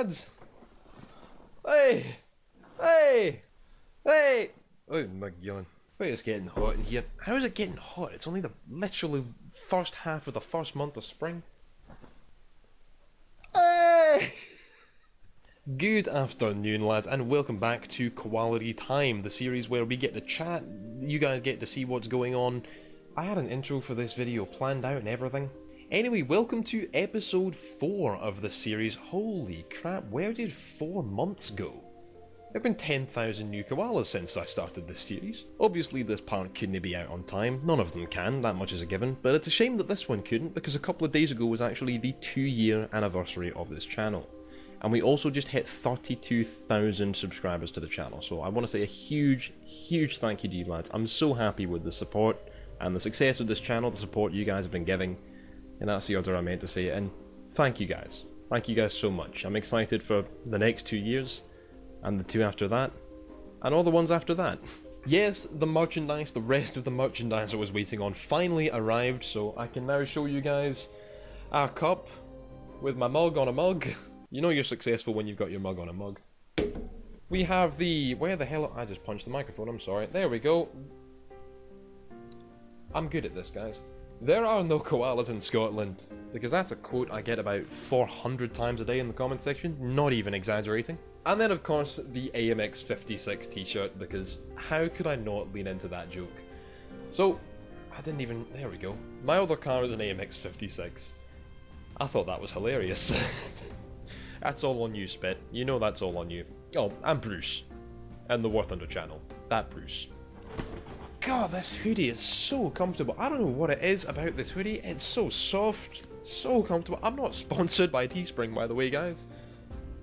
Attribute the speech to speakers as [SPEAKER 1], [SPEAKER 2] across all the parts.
[SPEAKER 1] lads. Hey! Hey! Hey! Oh my god. Wait, it's getting hot in here. How is it getting hot? It's only the literally first half of the first month of spring. Hey! Good afternoon, lads, and welcome back to Koality Time, the series where we get to chat, you guys get to see what's going on. I had an intro for this video planned out and everything. Anyway, welcome to episode 4 of the series. Holy crap, where did 4 months go? There have been 10,000 new koalas since I started this series. Obviously this part couldn't be out on time, none of them can, that much is a given, but it's a shame that this one couldn't because a couple of days ago was actually the 2-year anniversary of this channel. And we also just hit 32,000 subscribers to the channel, so I want to say a huge thank you to you lads. I'm so happy with the support and the success of this channel, the support you guys have been giving, and that's the order I meant to say it in. Thank you guys so much. I'm excited for the next 2 years, and the 2 after that, and all the ones after that. Yes, the merchandise, the rest of the merchandise I was waiting on finally arrived, so I can now show you guys our cup with my mug on a mug. You know you're successful when you've got your mug on a mug. We have the... where the hell... I just punched the microphone, I'm sorry. There we go. I'm good at this, guys. There are no koalas in Scotland, because that's a quote I get about 400 times a day in the comment section, not even exaggerating. And then of course the AMX 56 t-shirt, because how could I not lean into that joke? So, I didn't even... there we go. My other car is an AMX 56. I thought that was hilarious. That's all on you, Spit. You know that's all on you. Oh, I'm Bruce. And the Worth Under channel. That Bruce. God, this hoodie is so comfortable. I don't know what it is about this hoodie. It's so soft, so comfortable. I'm not sponsored by Teespring, by the way, guys.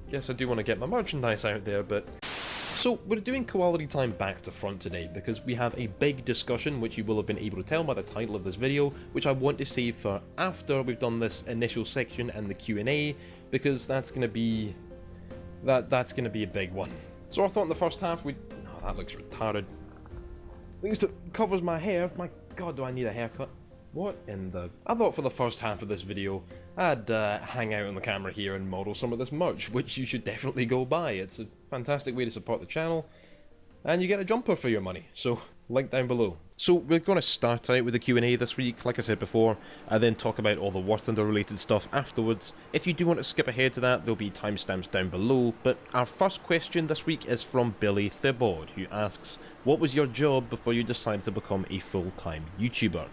[SPEAKER 1] Guess I do want to get my merchandise out there, but... So, we're doing Koality Time back to front today, because we have a big discussion, which you will have been able to tell by the title of this video, which I want to save for after we've done this initial section and the Q&A, because that's going to be... That's going to be a big one. So I thought in the first half we'd... oh, that looks retarded. At least it covers my hair. My god, do I need a haircut? What in the... I thought for the first half of this video, I'd hang out on the camera here and model some of this merch, which you should definitely go buy. It's a fantastic way to support the channel, and you get a jumper for your money, so link down below. So we're going to start out with the Q&A this week, like I said before, and then talk about all the Worth Under related stuff afterwards. If you do want to skip ahead to that, there'll be timestamps down below, but our first question this week is from Billy Thibaud, who asks, what was your job before you decided to become a full-time YouTuber?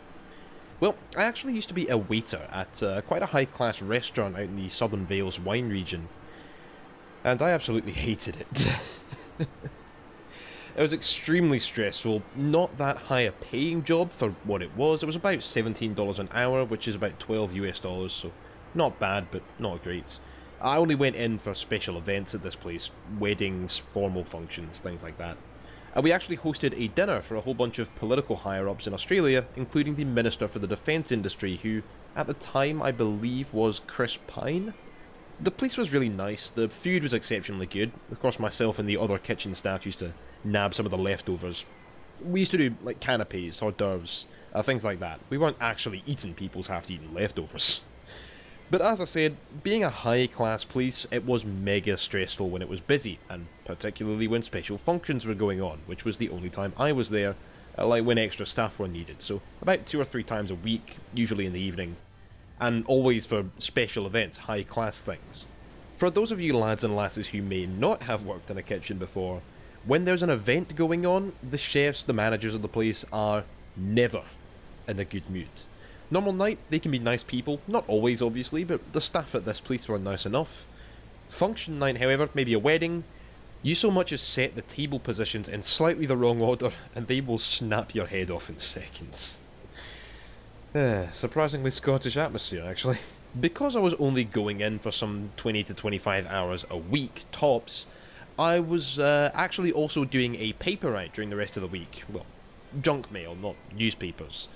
[SPEAKER 1] Well, I actually used to be a waiter at quite a high-class restaurant out in the Southern Vales wine region, and I absolutely hated it. It was extremely stressful, not that high a paying job for what it was. It was about $17 an hour, which is about 12 US dollars, so not bad, but not great. I only went in for special events at this place, weddings, formal functions, things like that. And we actually hosted a dinner for a whole bunch of political higher-ups in Australia, including the Minister for the Defence Industry, who, at the time, I believe was Chris Pine. The place was really nice, the food was exceptionally good. Of course, myself and the other kitchen staff used to nab some of the leftovers. We used to do, like, canapes, hors d'oeuvres, things like that. We weren't actually eating people's half-eaten leftovers. But as I said, being a high-class police, it was mega stressful when it was busy, and particularly when special functions were going on, which was the only time I was there, like when extra staff were needed, so about 2 or 3 times a week, usually in the evening, and always for special events, high-class things. For those of you lads and lasses who may not have worked in a kitchen before, when there's an event going on, the chefs, the managers of the place are never in a good mood. Normal night, they can be nice people, not always obviously, but the staff at this place were nice enough. Function night, however, maybe a wedding, you so much as set the table positions in slightly the wrong order, and they will snap your head off in seconds. Surprisingly Scottish atmosphere, actually. Because I was only going in for some 20 to 25 hours a week, tops, I was actually also doing a paper route during the rest of the week. Well, junk mail, not newspapers.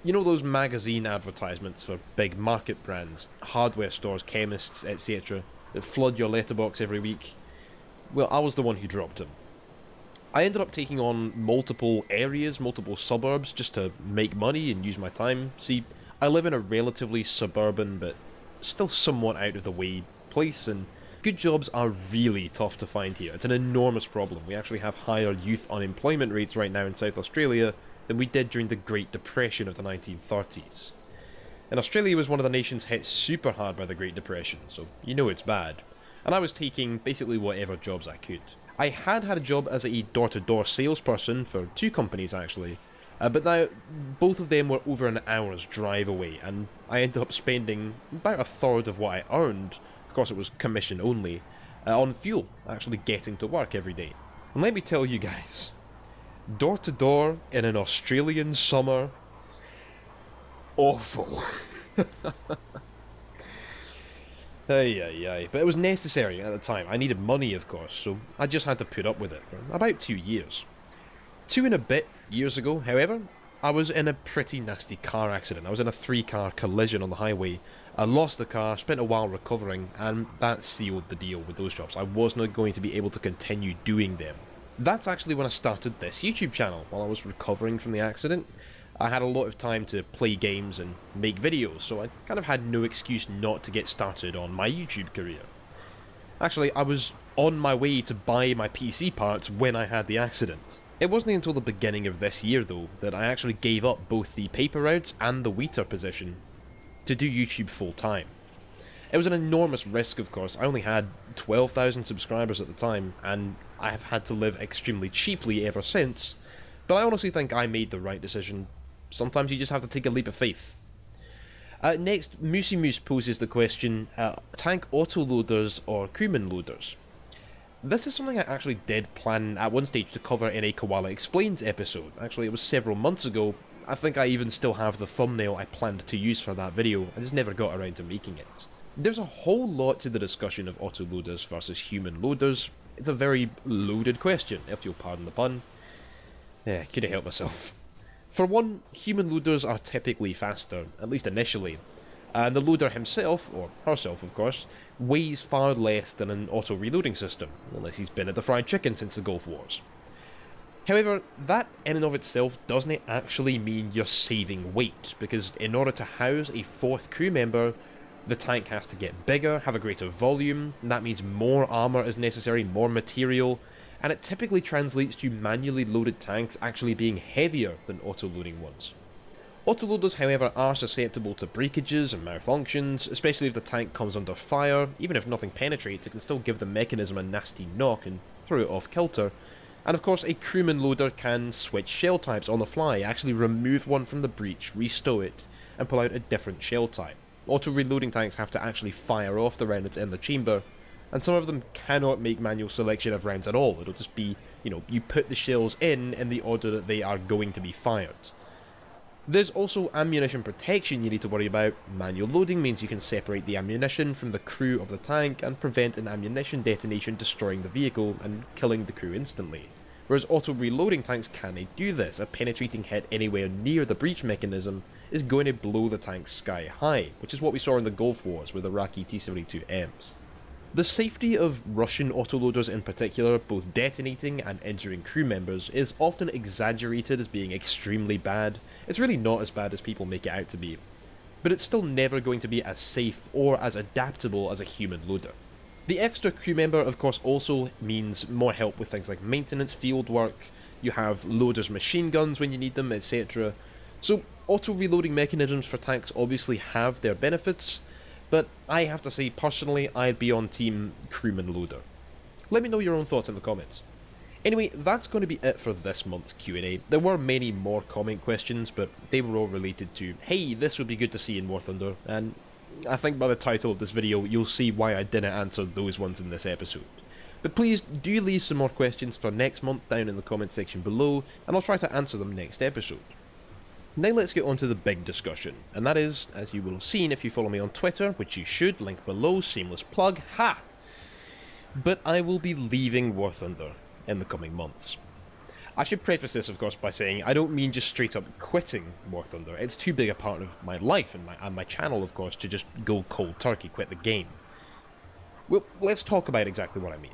[SPEAKER 1] You know those magazine advertisements for big market brands, hardware stores, chemists, etc. that flood your letterbox every week? Well, I was the one who dropped them. I ended up taking on multiple areas, multiple suburbs, just to make money and use my time. See, I live in a relatively suburban, but still somewhat out of the way place, and Good jobs are really tough to find here. It's an enormous problem. We actually have higher youth unemployment rates right now in South Australia than we did during the Great Depression of the 1930s. And Australia was one of the nations hit super hard by the Great Depression, so you know it's bad. And I was taking basically whatever jobs I could. I had a job as a door-to-door salesperson for 2 companies actually, but now both of them were over an hour's drive away, and I ended up spending about a third of what I earned, of course it was commission only, on fuel, actually getting to work every day. And let me tell you guys, door-to-door in an Australian summer, awful. Ay. But it was necessary at the time. I needed money, of course, so I just had to put up with it for about 2 years. 2 and a bit years ago, however, I was in a pretty nasty car accident. I was in a 3-car collision on the highway. I lost the car, spent a while recovering, and that sealed the deal with those jobs. I was not going to be able to continue doing them. That's actually when I started this YouTube channel, while I was recovering from the accident. I had a lot of time to play games and make videos, so I kind of had no excuse not to get started on my YouTube career. Actually, I was on my way to buy my PC parts when I had the accident. It wasn't until the beginning of this year, though, that I actually gave up both the paper routes and the Wheater position to do YouTube full time. It was an enormous risk, of course. I only had 12,000 subscribers at the time, and I have had to live extremely cheaply ever since, but I honestly think I made the right decision. Sometimes you just have to take a leap of faith. Next, Moosey Moose poses the question, tank autoloaders or crewman loaders? This is something I actually did plan at one stage to cover in a Koala Explains episode. Actually, it was several months ago. I think I even still have the thumbnail I planned to use for that video. I just never got around to making it. There's a whole lot to the discussion of autoloaders versus human loaders. It's a very loaded question, if you'll pardon the pun. Yeah, couldn't help myself. For one, human loaders are typically faster, at least initially, and the loader himself, or herself of course, weighs far less than an auto-reloading system, unless he's been at the fried chicken since the Gulf Wars. However, that in and of itself doesn't actually mean you're saving weight, because in order to house a 4th crew member, the tank has to get bigger, have a greater volume, and that means more armour is necessary, more material, and it typically translates to manually loaded tanks actually being heavier than auto-loading ones. Autoloaders, however, are susceptible to breakages and malfunctions, especially if the tank comes under fire. Even if nothing penetrates, it can still give the mechanism a nasty knock and throw it off kilter. And of course, a crewman loader can switch shell types on the fly, actually remove one from the breech, restow it, and pull out a different shell type. Auto-reloading tanks have to actually fire off the round that's in the chamber, and some of them cannot make manual selection of rounds at all. It'll just be, you put the shells in the order that they are going to be fired. There's also ammunition protection you need to worry about. Manual loading means you can separate the ammunition from the crew of the tank and prevent an ammunition detonation destroying the vehicle and killing the crew instantly. Whereas auto-reloading tanks can't do this. A penetrating hit anywhere near the breach mechanism is going to blow the tank sky high, which is what we saw in the Gulf Wars with Iraqi T-72Ms. The safety of Russian autoloaders in particular, both detonating and injuring crew members, is often exaggerated as being extremely bad. It's really not as bad as people make it out to be, but it's still never going to be as safe or as adaptable as a human loader. The extra crew member, of course, also means more help with things like maintenance, field work, you have loaders' machine guns when you need them, etc. So auto-reloading mechanisms for tanks obviously have their benefits, but I have to say, personally, I'd be on team crewman loader. Let me know your own thoughts in the comments. Anyway, that's going to be it for this month's Q&A. There were many more comment questions, but they were all related to, hey, this would be good to see in War Thunder, and I think by the title of this video, you'll see why I didn't answer those ones in this episode. But please, do leave some more questions for next month down in the comment section below, and I'll try to answer them next episode. Now let's get on to the big discussion, and that is, as you will have seen if you follow me on Twitter, which you should, link below, shameless plug, ha! But I will be leaving War Thunder in the coming months. I should preface this, of course, by saying I don't mean just straight up quitting War Thunder. It's too big a part of my life and my channel, of course, to just go cold turkey, quit the game. Well, let's talk about exactly what I mean.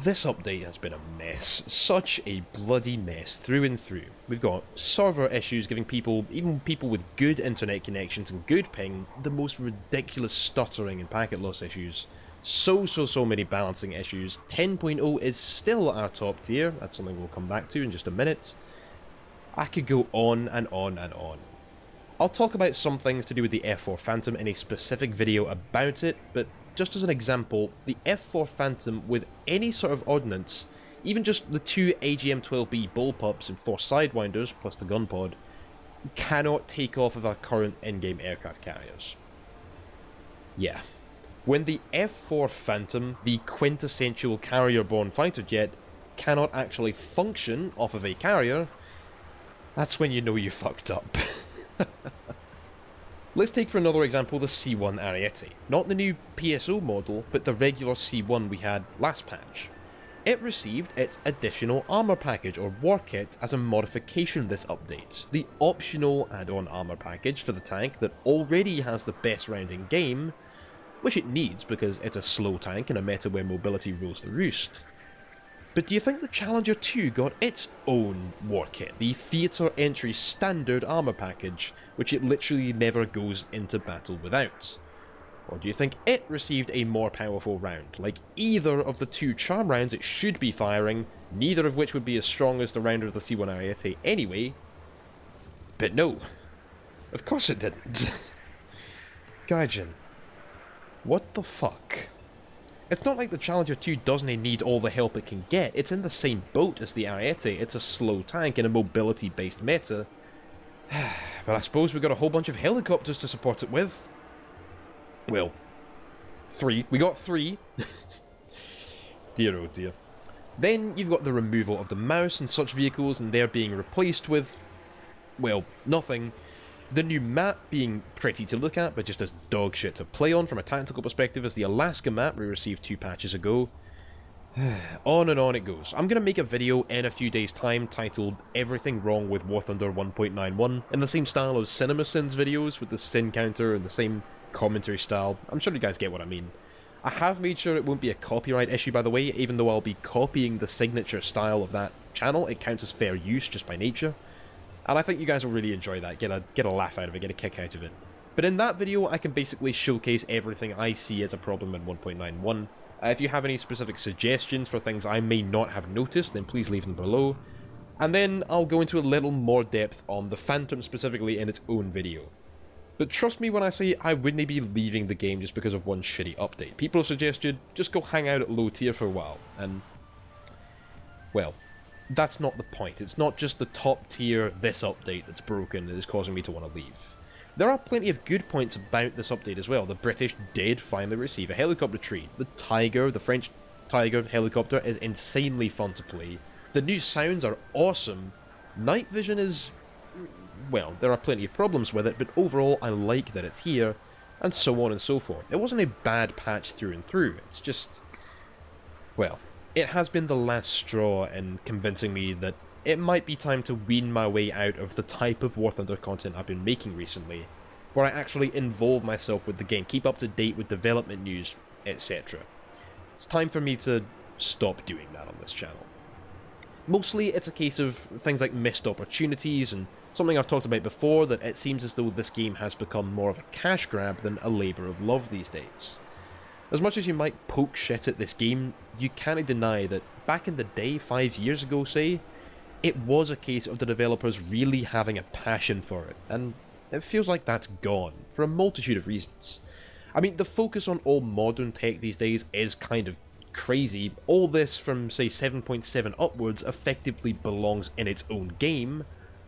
[SPEAKER 1] This update has been a mess. Such a bloody mess through and through. We've got server issues giving people, even people with good internet connections and good ping, the most ridiculous stuttering and packet loss issues. So many balancing issues. 10.0 is still our top tier. That's something we'll come back to in just a minute. I could go on and on and on. I'll talk about some things to do with the F4 Phantom in a specific video about it, but just as an example, the F4 Phantom with any sort of ordnance, even just the 2 AGM-12B bullpups and 4 sidewinders, plus the gun pod, cannot take off of our current in-game aircraft carriers. Yeah. When the F4 Phantom, the quintessential carrier-borne fighter jet, cannot actually function off of a carrier, that's when you know you fucked up. Let's take for another example the C1 Ariete. Not the new PSO model, but the regular C1 we had last patch. It received its additional armor package or war kit as a modification this update. The optional add-on armor package for the tank that already has the best round in game, which it needs because it's a slow tank in a meta where mobility rules the roost. But do you think the Challenger 2 got its own war kit, the Theatre Entry Standard armor package, which it literally never goes into battle without? Or do you think it received a more powerful round, like either of the 2 charm rounds it should be firing, neither of which would be as strong as the round of the C1 Ariete anyway? But no, of course it didn't. Gaijin, what the fuck? It's not like the Challenger 2 doesn't need all the help it can get, it's in the same boat as the Ariete, it's a slow tank in a mobility-based meta. But I suppose we've got a whole bunch of helicopters to support it with. Well, 3. We got 3. Dear oh dear. Then you've got the removal of the mouse and such vehicles, and they're being replaced with, well, nothing. The new map being pretty to look at, but just as dog shit to play on from a tactical perspective is the Alaska map we received 2 patches ago. On and on it goes. I'm going to make a video in a few days' time titled Everything Wrong with War Thunder 1.91, in the same style as CinemaSins videos with the sin counter and the same commentary style. I'm sure you guys get what I mean. I have made sure it won't be a copyright issue, by the way, even though I'll be copying the signature style of that channel. It counts as fair use just by nature. And I think you guys will really enjoy that, get a laugh out of it, get a kick out of it. But in that video, I can basically showcase everything I see as a problem in 1.91. If you have any specific suggestions for things I may not have noticed, then please leave them below. And then I'll go into a little more depth on the Phantom specifically in its own video. But trust me when I say I wouldn't be leaving the game just because of one shitty update. People have suggested just go hang out at low tier for a while, and well, that's not the point. It's not just the top tier this update that's broken that is causing me to want to leave. There are plenty of good points about this update as well. The British did finally receive a helicopter tree. The Tiger, the French Tiger helicopter, is insanely fun to play. The new sounds are awesome. Night vision is, well, there are plenty of problems with it, but overall I like that it's here, and so on and so forth. It wasn't a bad patch through and through. It's just, well, it has been the last straw in convincing me that it might be time to wean my way out of the type of War Thunder content I've been making recently, where I actually involve myself with the game, keep up to date with development news, etc. It's time for me to stop doing that on this channel. Mostly it's a case of things like missed opportunities and something I've talked about before, that it seems as though this game has become more of a cash grab than a labour of love these days. As much as you might poke shit at this game, you can't deny that back in the day, 5 years ago say, it was a case of the developers really having a passion for it, and it feels like that's gone, for a multitude of reasons. I mean, the focus on all modern tech these days is kind of crazy. All this from, say, 7.7 upwards effectively belongs in its own game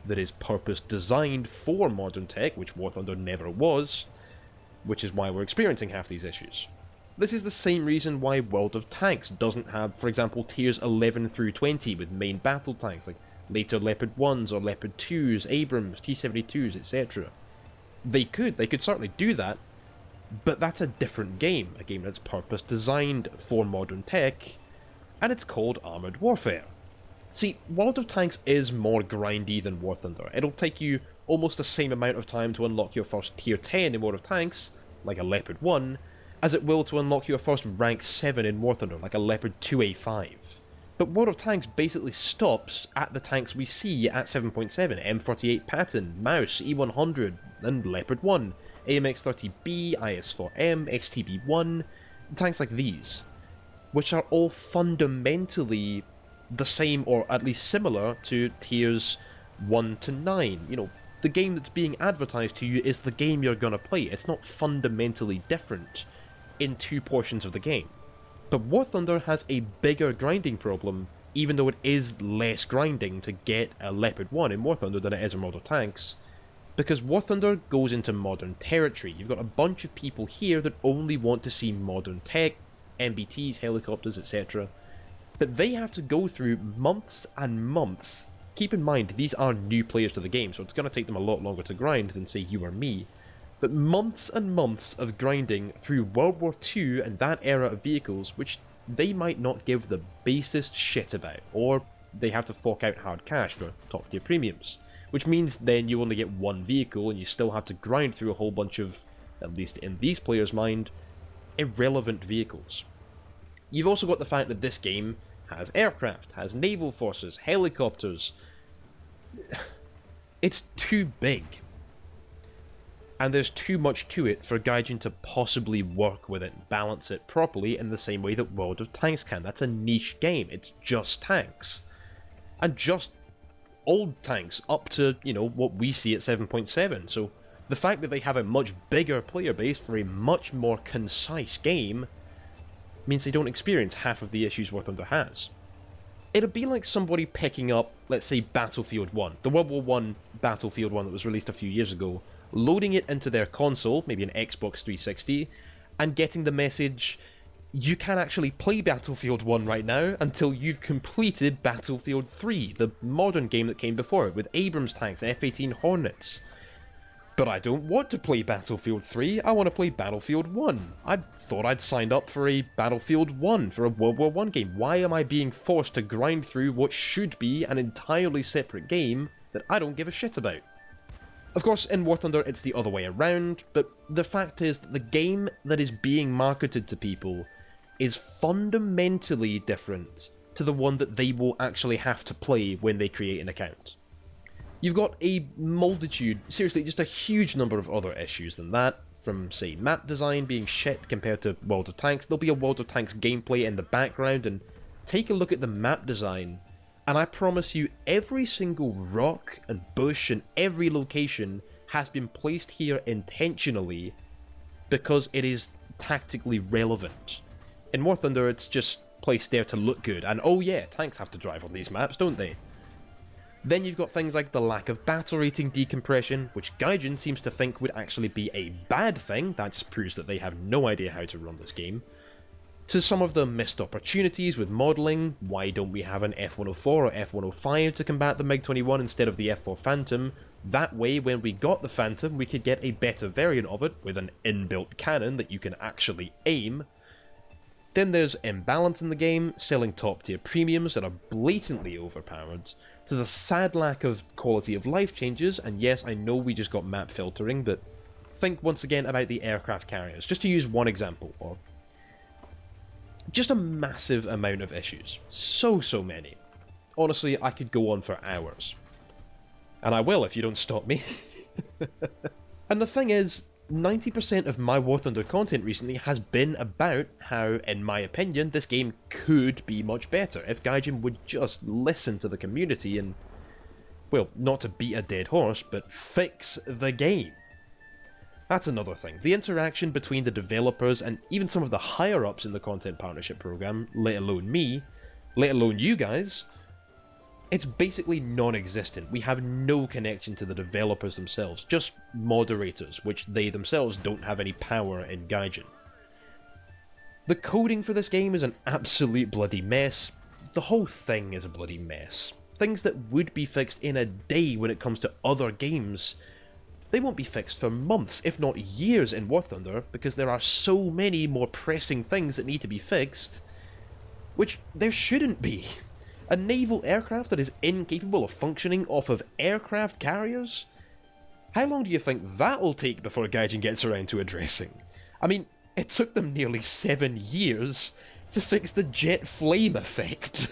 [SPEAKER 1] that is purpose-designed for modern tech, which War Thunder never was, which is why we're experiencing half these issues. This is the same reason why World of Tanks doesn't have, for example, tiers 11 through 20 with main battle tanks like later Leopard 1s or Leopard 2s, Abrams, T-72s, etc. They could certainly do that, but that's a different game, a game that's purpose-designed for modern tech, and it's called Armoured Warfare. See, World of Tanks is more grindy than War Thunder. It'll take you almost the same amount of time to unlock your first tier 10 in World of Tanks, like a Leopard 1, as it will to unlock your first rank 7 in War Thunder, like a Leopard 2A5. But World of Tanks basically stops at the tanks we see at 7.7, M48 Patton, Mouse, E100, and Leopard 1, AMX-30B, IS-4M, XTB-1, tanks like these, which are all fundamentally the same or at least similar to tiers 1 to 9. You know, the game that's being advertised to you is the game you're gonna play. It's not fundamentally different in two portions of the game. But War Thunder has a bigger grinding problem, even though it is less grinding to get a Leopard 1 in War Thunder than it is in Modern Tanks, because War Thunder goes into modern territory. You've got a bunch of people here that only want to see modern tech, MBTs, helicopters, etc. But they have to go through months and months. Keep in mind, these are new players to the game, so it's going to take them a lot longer to grind than, say, you or me. But months and months of grinding through World War II and that era of vehicles, which they might not give the basest shit about, or they have to fork out hard cash for top tier premiums. Which means then you only get one vehicle and you still have to grind through a whole bunch of, at least in these players' mind, irrelevant vehicles. You've also got the fact that this game has aircraft, has naval forces, helicopters. It's too big. And there's too much to it for Gaijin to possibly work with it and balance it properly in the same way that World of Tanks can. That's a niche game. It's just tanks. And just old tanks up to, you know, what we see at 7.7. So the fact that they have a much bigger player base for a much more concise game means they don't experience half of the issues War Thunder has. It'd be like somebody picking up, let's say, Battlefield 1, the World War 1 Battlefield 1 that was released a few years ago, loading it into their console, maybe an Xbox 360, and getting the message, you can't actually play Battlefield 1 right now until you've completed Battlefield 3, the modern game that came before it, with Abrams tanks and F-18 Hornets. But I don't want to play Battlefield 3, I want to play Battlefield 1. I thought I'd signed up for a Battlefield 1, for a World War 1 game. Why am I being forced to grind through what should be an entirely separate game that I don't give a shit about? Of course, in War Thunder it's the other way around, but the fact is that the game that is being marketed to people is fundamentally different to the one that they will actually have to play when they create an account. You've got a multitude, seriously, just a huge number of other issues than that, from, say, map design being shit compared to World of Tanks. There'll be a World of Tanks gameplay in the background, and take a look at the map design, and I promise you, every single rock and bush and every location has been placed here intentionally because it is tactically relevant. In War Thunder, it's just placed there to look good, and oh yeah, tanks have to drive on these maps, don't they? Then you've got things like the lack of battle rating decompression, which Gaijin seems to think would actually be a bad thing, that just proves that they have no idea how to run this game, to some of the missed opportunities with modelling. Why don't we have an F-104 or F-105 to combat the MiG-21 instead of the F-4 Phantom? That way, when we got the Phantom, we could get a better variant of it with an inbuilt cannon that you can actually aim. Then there's imbalance in the game, selling top tier premiums that are blatantly overpowered, to the sad lack of quality of life changes, and yes, I know we just got map filtering, but think once again about the aircraft carriers, just to use one example, or just a massive amount of issues. So many. Honestly, I could go on for hours. And I will if you don't stop me. And the thing is, 90% of my War Thunder content recently has been about how, in my opinion, this game could be much better if Gaijin would just listen to the community and, well, not to beat a dead horse, but fix the game. That's another thing. The interaction between the developers and even some of the higher-ups in the Content Partnership Program, let alone me, let alone you guys, it's basically non-existent. We have no connection to the developers themselves, just moderators, which they themselves don't have any power in Gaijin. The coding for this game is an absolute bloody mess. The whole thing is a bloody mess. Things that would be fixed in a day when it comes to other games, they won't be fixed for months, if not years in War Thunder, because there are so many more pressing things that need to be fixed, which there shouldn't be. A naval aircraft that is incapable of functioning off of aircraft carriers? How long do you think that will take before Gaijin gets around to addressing? I mean, it took them nearly 7 years to fix the jet flame effect.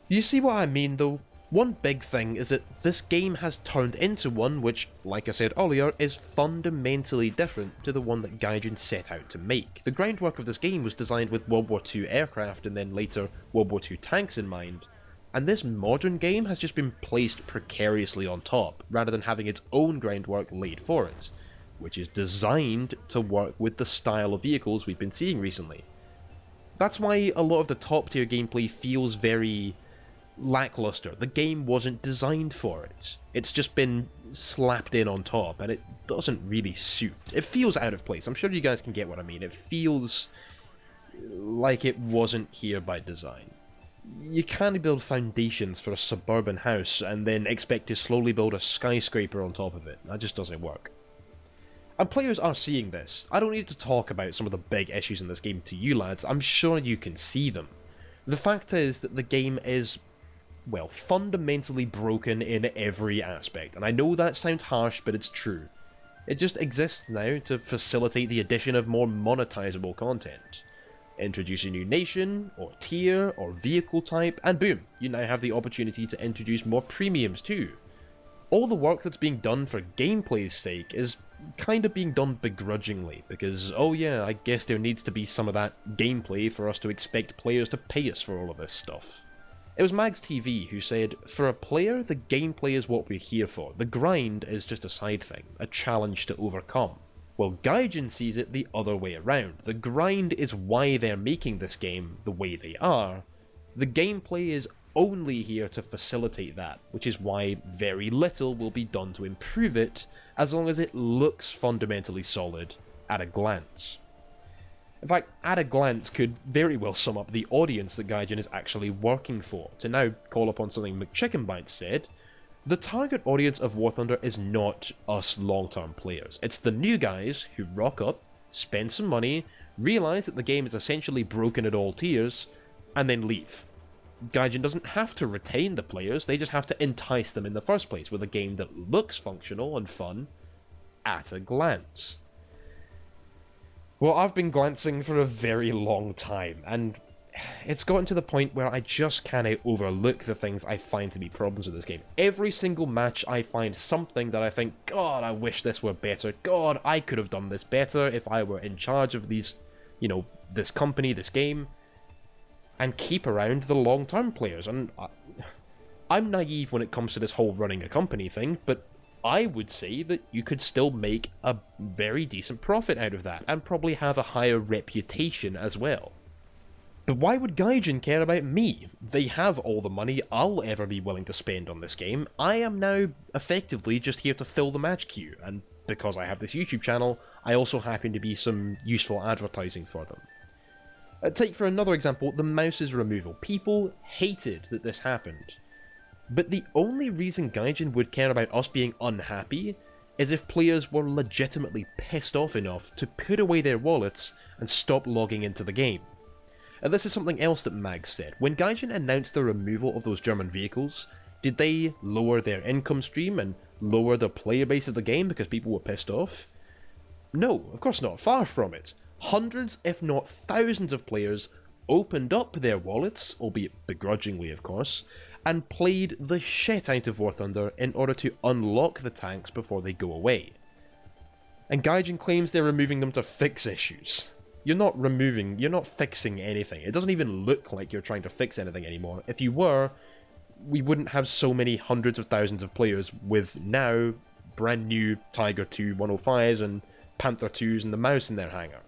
[SPEAKER 1] You see what I mean though? One big thing is that this game has turned into one which, like I said earlier, is fundamentally different to the one that Gaijin set out to make. The groundwork of this game was designed with World War II aircraft and then later World War II tanks in mind, and this modern game has just been placed precariously on top, rather than having its own groundwork laid for it, which is designed to work with the style of vehicles we've been seeing recently. That's why a lot of the top tier gameplay feels very lackluster. The game wasn't designed for it. It's just been slapped in on top, and it doesn't really suit. It feels out of place. I'm sure you guys can get what I mean. It feels like it wasn't here by design. You can't build foundations for a suburban house and then expect to slowly build a skyscraper on top of it. That just doesn't work. And players are seeing this. I don't need to talk about some of the big issues in this game to you lads. I'm sure you can see them. The fact is that the game is, well, fundamentally broken in every aspect, and I know that sounds harsh, but it's true. It just exists now to facilitate the addition of more monetizable content. Introduce a new nation, or tier, or vehicle type, and boom, you now have the opportunity to introduce more premiums too. All the work that's being done for gameplay's sake is kind of being done begrudgingly, because, oh yeah, I guess there needs to be some of that gameplay for us to expect players to pay us for all of this stuff. It was Mags TV who said, "For a player, the gameplay is what we're here for. The grind is just a side thing, a challenge to overcome." Well, Gaijin sees it the other way around. The grind is why they're making this game the way they are. The gameplay is only here to facilitate that, which is why very little will be done to improve it, as long as it looks fundamentally solid at a glance. In fact, at a glance could very well sum up the audience that Gaijin is actually working for. To now call upon something McChickenbites said, the target audience of War Thunder is not us long-term players. It's the new guys who rock up, spend some money, realise that the game is essentially broken at all tiers, and then leave. Gaijin doesn't have to retain the players, they just have to entice them in the first place with a game that looks functional and fun at a glance. Well, I've been glancing for a very long time, and it's gotten to the point where I just can't overlook the things I find to be problems with this game. Every single match I find something that I think, God, I wish this were better. God, I could have done this better if I were in charge of these, this company, this game. And keep around the long-term players. And I'm naive when it comes to this whole running a company thing, but I would say that you could still make a very decent profit out of that, and probably have a higher reputation as well. But why would Gaijin care about me? They have all the money I'll ever be willing to spend on this game. I am now effectively just here to fill the match queue, and because I have this YouTube channel, I also happen to be some useful advertising for them. Take for another example, the mouse's removal. People hated that this happened. But the only reason Gaijin would care about us being unhappy is if players were legitimately pissed off enough to put away their wallets and stop logging into the game. And this is something else that Mags said. When Gaijin announced the removal of those German vehicles, did they lower their income stream and lower the player base of the game because people were pissed off? No, of course not. Far from it. Hundreds, if not thousands of players opened up their wallets, albeit begrudgingly of course, and played the shit out of War Thunder in order to unlock the tanks before they go away. And Gaijin claims they're removing them to fix issues. You're not fixing anything. It doesn't even look like you're trying to fix anything anymore. If you were, we wouldn't have so many hundreds of thousands of players with now brand new Tiger 2 105s and Panther 2s and the mouse in their hangar.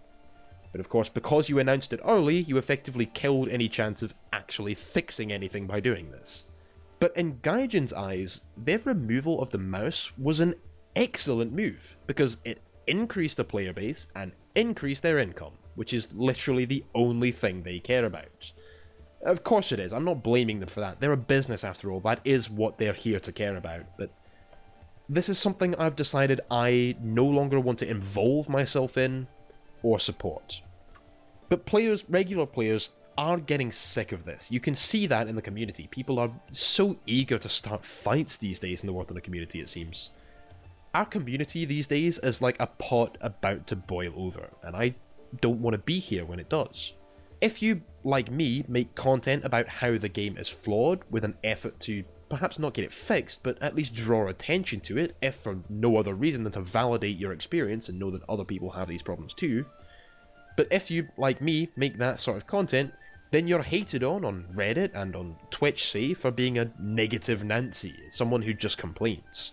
[SPEAKER 1] But of course, because you announced it early, you effectively killed any chance of actually fixing anything by doing this. But in Gaijin's eyes, their removal of the mouse was an excellent move, because it increased the player base and increased their income, which is literally the only thing they care about. Of course it is, I'm not blaming them for that, they're a business after all, that is what they're here to care about, but this is something I've decided I no longer want to involve myself in or support. But players, regular players, are getting sick of this. You can see that in the community. People are so eager to start fights these days in the War Thunder community, it seems. Our community these days is like a pot about to boil over, and I don't want to be here when it does. If you, like me, make content about how the game is flawed with an effort to perhaps not get it fixed, but at least draw attention to it, if for no other reason than to validate your experience and know that other people have these problems too. But if you, like me, make that sort of content, then you're hated on Reddit and on Twitch, say, for being a negative Nancy, someone who just complains.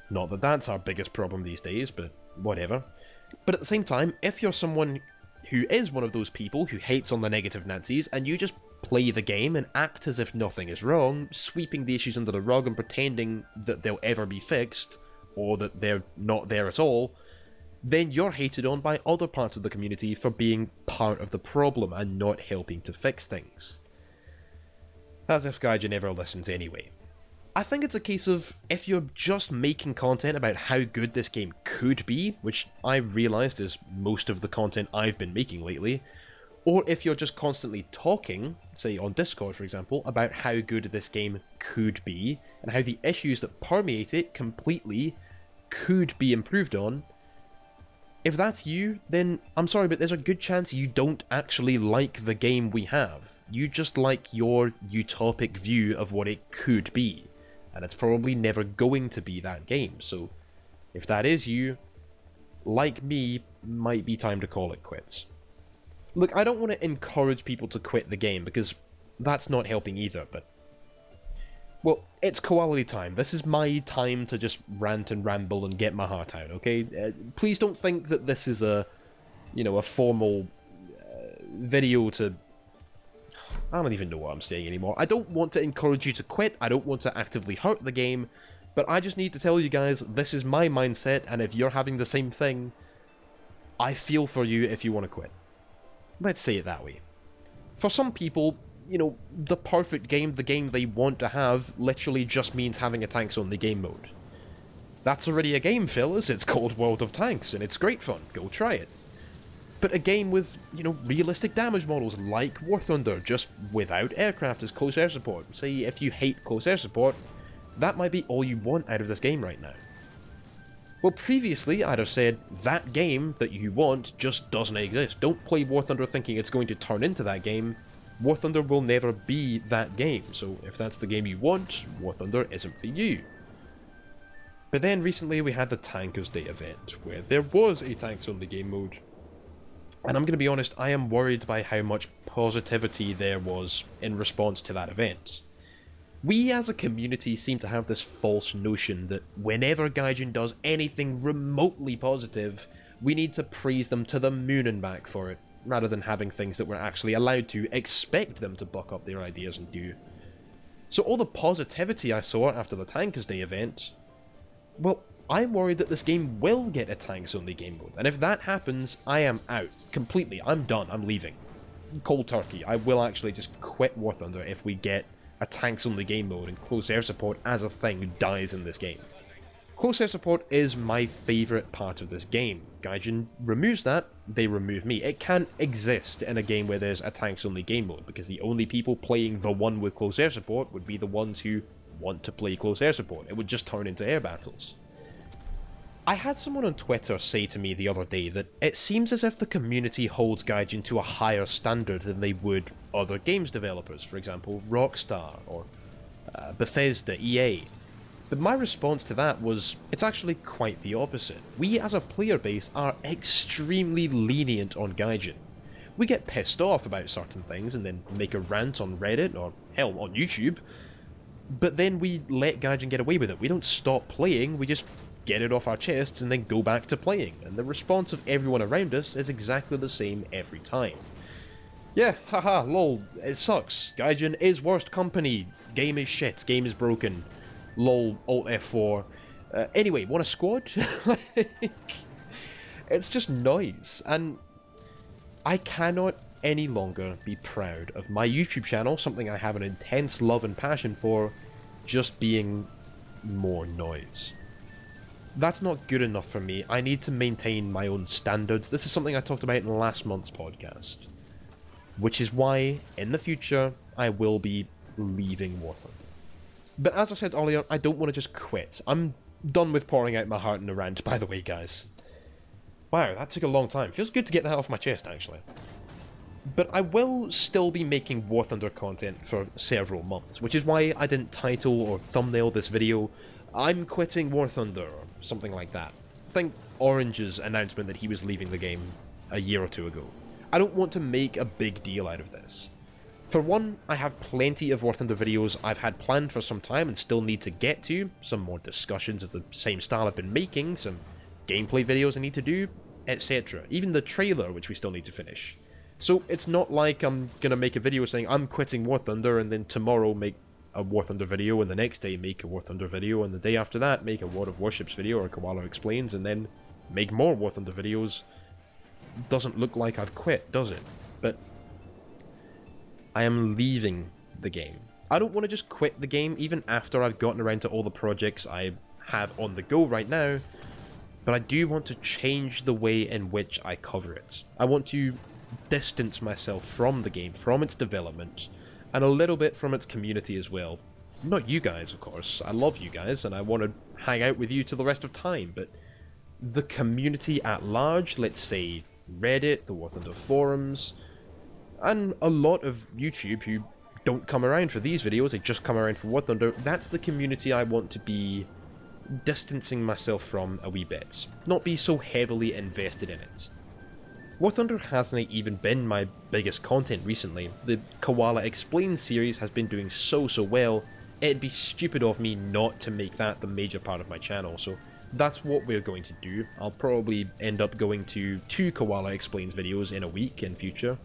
[SPEAKER 1] Not that that's our biggest problem these days, but whatever. But at the same time, if you're someone who is one of those people who hates on the negative Nancies, and you just play the game and act as if nothing is wrong, sweeping the issues under the rug and pretending that they'll ever be fixed, or that they're not there at all, then you're hated on by other parts of the community for being part of the problem and not helping to fix things. As if Gaijin ever listens anyway. I think it's a case of, if you're just making content about how good this game could be, which I realised is most of the content I've been making lately, or if you're just constantly talking, say on Discord for example, about how good this game could be, and how the issues that permeate it completely could be improved on, if that's you, then I'm sorry, but there's a good chance you don't actually like the game we have. You just like your utopic view of what it could be. And it's probably never going to be that game, so if that is you, like me, might be time to call it quits. Look, I don't want to encourage people to quit the game, because that's not helping either, but... Well, it's Koality time. This is my time to just rant and ramble and get my heart out, okay? Please don't think that this is a formal video to... I don't even know what I'm saying anymore. I don't want to encourage you to quit, I don't want to actively hurt the game, but I just need to tell you guys, this is my mindset, and if you're having the same thing, I feel for you if you want to quit. Let's say it that way. For some people, the perfect game, the game they want to have, literally just means having a tanks-only game mode. That's already a game, fellas. It's called World of Tanks, and it's great fun. Go try it. But a game with, realistic damage models like War Thunder, just without aircraft as close air support. Say, if you hate close air support, that might be all you want out of this game right now. Well, previously, I'd have said, that game that you want just doesn't exist. Don't play War Thunder thinking it's going to turn into that game. War Thunder will never be that game, so if that's the game you want, War Thunder isn't for you. But then recently we had the Tankers Day event, where there was a tanks-only game mode. And I'm going to be honest, I am worried by how much positivity there was in response to that event. We as a community seem to have this false notion that whenever Gaijin does anything remotely positive, we need to praise them to the moon and back for it, rather than having things that we're actually allowed to expect them to buck up their ideas and do. So all the positivity I saw after the Tankers Day event, well, I'm worried that this game will get a tanks-only game mode, and if that happens, I am out. Completely. I'm done. I'm leaving. Cold turkey. I will actually just quit War Thunder if we get a tanks-only game mode and close air support as a thing dies in this game. Close air support is my favourite part of this game. Gaijin removes that, they remove me. It can't exist in a game where there's a tanks-only game mode, because the only people playing the one with close air support would be the ones who want to play close air support. It would just turn into air battles. I had someone on Twitter say to me the other day that it seems as if the community holds Gaijin to a higher standard than they would other games developers, for example Rockstar or Bethesda, EA. But my response to that was, it's actually quite the opposite. We as a player base are extremely lenient on Gaijin. We get pissed off about certain things and then make a rant on Reddit or hell on YouTube, but then we let Gaijin get away with it. We don't stop playing, we just get it off our chests and then go back to playing, and the response of everyone around us is exactly the same every time. Yeah, haha, lol, it sucks. Gaijin is worst company. Game is shit, game is broken. Lol, Alt F4. Anyway, want a squad? It's just noise, and I cannot any longer be proud of my YouTube channel, something I have an intense love and passion for, just being more noise. That's not good enough for me. I need to maintain my own standards. This is something I talked about in last month's podcast. Which is why, in the future, I will be leaving War Thunder. But as I said earlier, I don't want to just quit. I'm done with pouring out my heart in a rant, by the way, guys. Wow, that took a long time. Feels good to get that off my chest, actually. But I will still be making War Thunder content for several months, which is why I didn't title or thumbnail this video, "I'm quitting War Thunder," or something like that. Think Orange's announcement that he was leaving the game a year or two ago. I don't want to make a big deal out of this. For one, I have plenty of War Thunder videos I've had planned for some time and still need to get to, some more discussions of the same style I've been making, some gameplay videos I need to do, etc. Even the trailer, which we still need to finish. So it's not like I'm gonna make a video saying I'm quitting War Thunder and then tomorrow make a War Thunder video and the next day make a War Thunder video and the day after that make a War of Warships video or Koala Explains and then make more War Thunder videos. Doesn't look like I've quit, does it? But I am leaving the game. I don't want to just quit the game even after I've gotten around to all the projects I have on the go right now, but I do want to change the way in which I cover it. I want to distance myself from the game, from its development, and a little bit from its community as well. Not you guys, of course. I love you guys, and I want to hang out with you till the rest of time, but the community at large, let's say Reddit, the War Thunder forums, and a lot of YouTube who don't come around for these videos, they just come around for War Thunder, that's the community I want to be distancing myself from a wee bit. Not be so heavily invested in it. War Thunder hasn't even been my biggest content recently. The Koala Explains series has been doing so well, it'd be stupid of me not to make that the major part of my channel, so that's what we're going to do. I'll probably end up going to 2 Koala Explains videos in a week in future.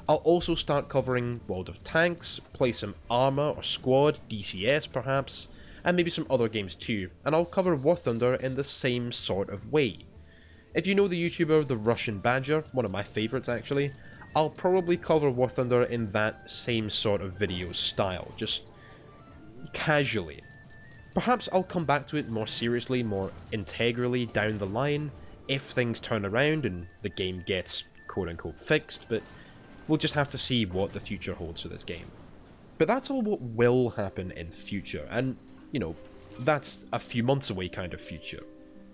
[SPEAKER 1] I'll also start covering World of Tanks, play some Arma or Squad, DCS perhaps, and maybe some other games too, and I'll cover War Thunder in the same sort of way. If you know the YouTuber The Russian Badger, one of my favourites actually, I'll probably cover War Thunder in that same sort of video style, just casually. Perhaps I'll come back to it more seriously, more integrally down the line, if things turn around and the game gets quote-unquote fixed, but we'll just have to see what the future holds for this game. But that's all what will happen in future, and, you know, that's a few months away kind of future.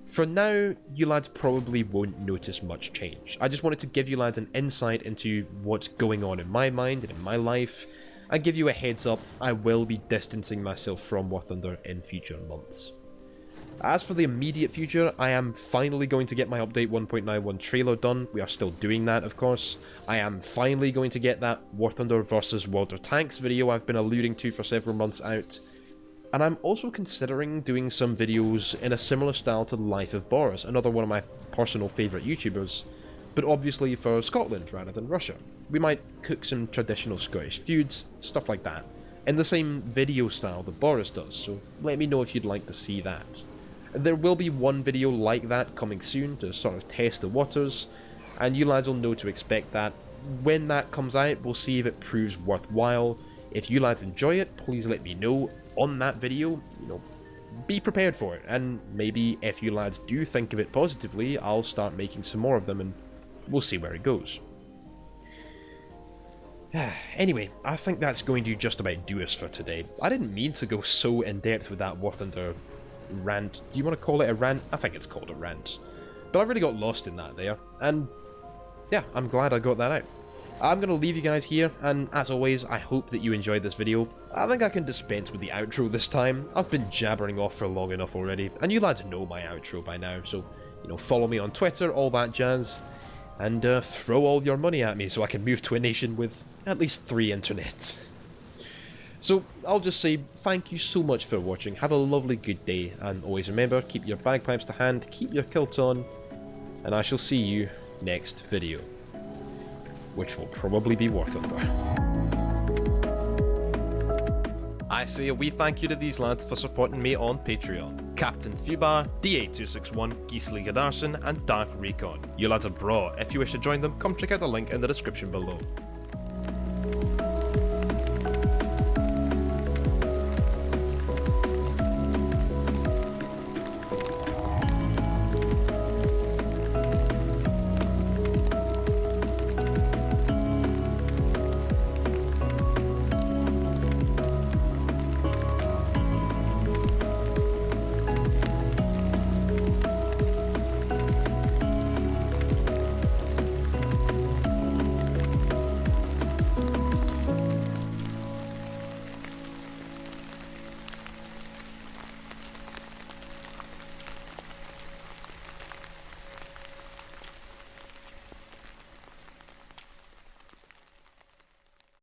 [SPEAKER 1] For now, you lads probably won't notice much change. I just wanted to give you lads an insight into what's going on in my mind and in my life, and give you a heads up, I will be distancing myself from War Thunder in future months. As for the immediate future, I am finally going to get my Update 1.91 trailer done. We are still doing that, of course. I am finally going to get that War Thunder vs World of Tanks video I've been alluding to for several months out. And I'm also considering doing some videos in a similar style to the Life of Boris, another one of my personal favourite YouTubers, but obviously for Scotland rather than Russia. We might cook some traditional Scottish feuds, stuff like that, in the same video style that Boris does, so let me know if you'd like to see that. There will be one video like that coming soon to sort of test the waters, and you lads will know to expect that. When that comes out, we'll see if it proves worthwhile. If you lads enjoy it, please let me know on that video, you know, be prepared for it, and maybe if you lads do think of it positively, I'll start making some more of them and we'll see where it goes. Anyway, I think that's going to just about do us for today. I didn't mean to go so in-depth with that War Thunder rant. Do you want to call it a rant? I think it's called a rant. But I really got lost in that there, and yeah, I'm glad I got that out. I'm going to leave you guys here, and as always, I hope that you enjoyed this video. I think I can dispense with the outro this time. I've been jabbering off for long enough already, and you lads know my outro by now, so, you know, follow me on Twitter, all that jazz, and throw all your money at me so I can move to a nation with at least 3 internets. So, I'll just say thank you so much for watching, have a lovely good day, and always remember, keep your bagpipes to hand, keep your kilt on, and I shall see you next video, which will probably be War Thunder. I say a wee thank you to these lads for supporting me on Patreon. Captain Thubar, D8261, Gisli Gadarson, and Dark Recon. You lads are bra. If you wish to join them, come check out the link in the description below.